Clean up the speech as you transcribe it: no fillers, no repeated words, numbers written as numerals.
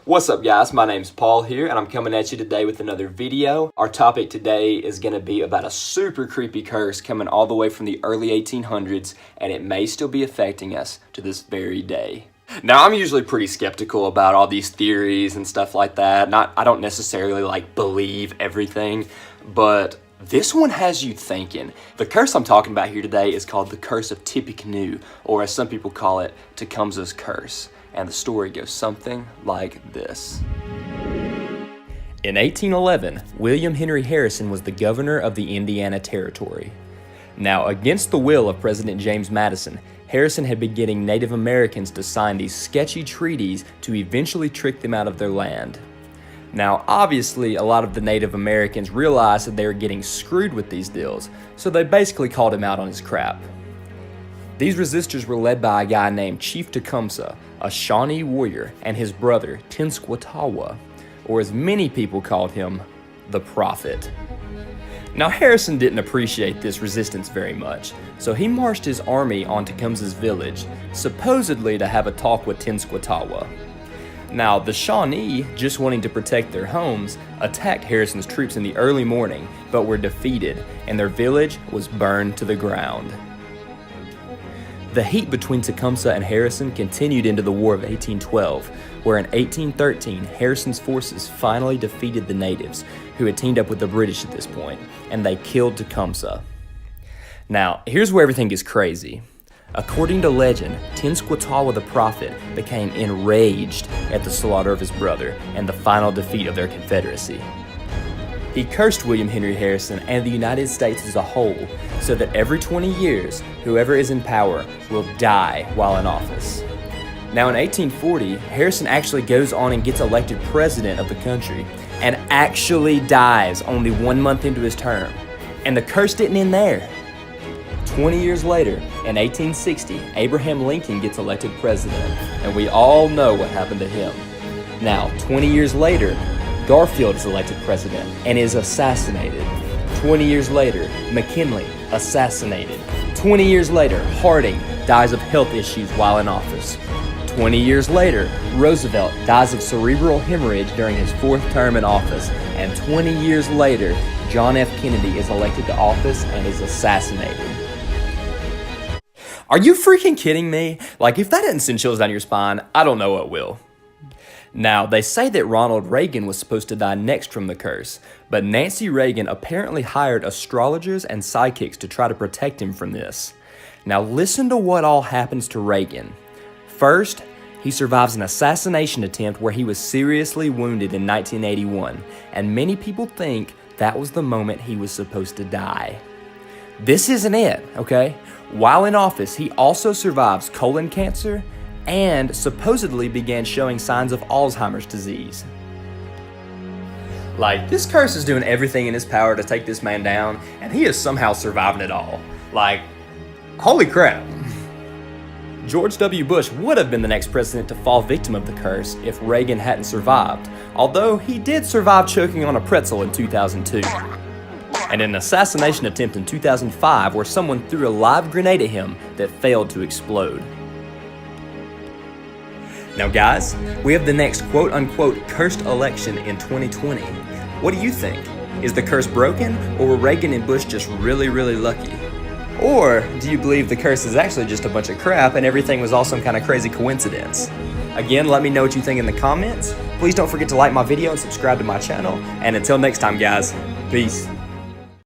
What's up guys, my name's Paul here and I'm coming at you today with another video. Our topic today is going to be about a super creepy curse coming all the way from the early 1800s, and it may still be affecting us to this very day. Now, I'm usually pretty skeptical about all these theories and stuff like that. I don't necessarily believe everything, but this one has you thinking. The curse I'm talking about here today is called the Curse of Tippecanoe, or as some people call it, Tecumseh's Curse. And the story goes something like this. In 1811, William Henry Harrison was the governor of the Indiana Territory. Now, against the will of President James Madison, Harrison had been getting Native Americans to sign these sketchy treaties to eventually trick them out of their land. Now, obviously, a lot of the Native Americans realized that they were getting screwed with these deals, so they basically called him out on his crap. These resistors were led by a guy named Chief Tecumseh, a Shawnee warrior, and his brother, Tippecanoe, or as many people called him, the Prophet. Now, Harrison didn't appreciate this resistance very much, so he marched his army on Tecumseh's village, supposedly to have a talk with Tippecanoe. Now, the Shawnee, just wanting to protect their homes, attacked Harrison's troops in the early morning, but were defeated, and their village was burned to the ground. The heat between Tecumseh and Harrison continued into the War of 1812, where in 1813, Harrison's forces finally defeated the natives, who had teamed up with the British at this point, and they killed Tecumseh. Now, here's where everything gets crazy. According to legend, Tippecanoe the Prophet became enraged at the slaughter of his brother and the final defeat of their Confederacy. He cursed William Henry Harrison and the United States as a whole, so that every 20 years, whoever is in power will die while in office. Now in 1840, Harrison actually goes on and gets elected president of the country, and actually dies only 1 month into his term. And the curse didn't end there. 20 years later, in 1860, Abraham Lincoln gets elected president, and we all know what happened to him. Now, 20 years later, Garfield is elected president and is assassinated. 20 years later, McKinley, assassinated. 20 years later, Harding dies of health issues while in office. 20 years later, Roosevelt dies of cerebral hemorrhage during his 4th term in office. And 20 years later, John F. Kennedy is elected to office and is assassinated. Are you freaking kidding me? If that didn't send chills down your spine, I don't know what will. Now, they say that Ronald Reagan was supposed to die next from the curse, but Nancy Reagan apparently hired astrologers and psychics to try to protect him from this. Now, listen to what all happens to Reagan. First, he survives an assassination attempt where he was seriously wounded in 1981, and many people think that was the moment he was supposed to die. This isn't it, okay? While in office, he also survives colon cancer and supposedly began showing signs of Alzheimer's disease. This curse is doing everything in his power to take this man down, and he is somehow surviving it all. Holy crap. George W. Bush would have been the next president to fall victim of the curse if Reagan hadn't survived, although he did survive choking on a pretzel in 2002. And an assassination attempt in 2005 where someone threw a live grenade at him that failed to explode. Now guys, we have the next quote-unquote cursed election in 2020. What do you think? Is the curse broken, or were Reagan and Bush just really, really lucky? Or do you believe the curse is actually just a bunch of crap and everything was all some kind of crazy coincidence? Again, let me know what you think in the comments. Please don't forget to like my video and subscribe to my channel. And until next time guys, peace.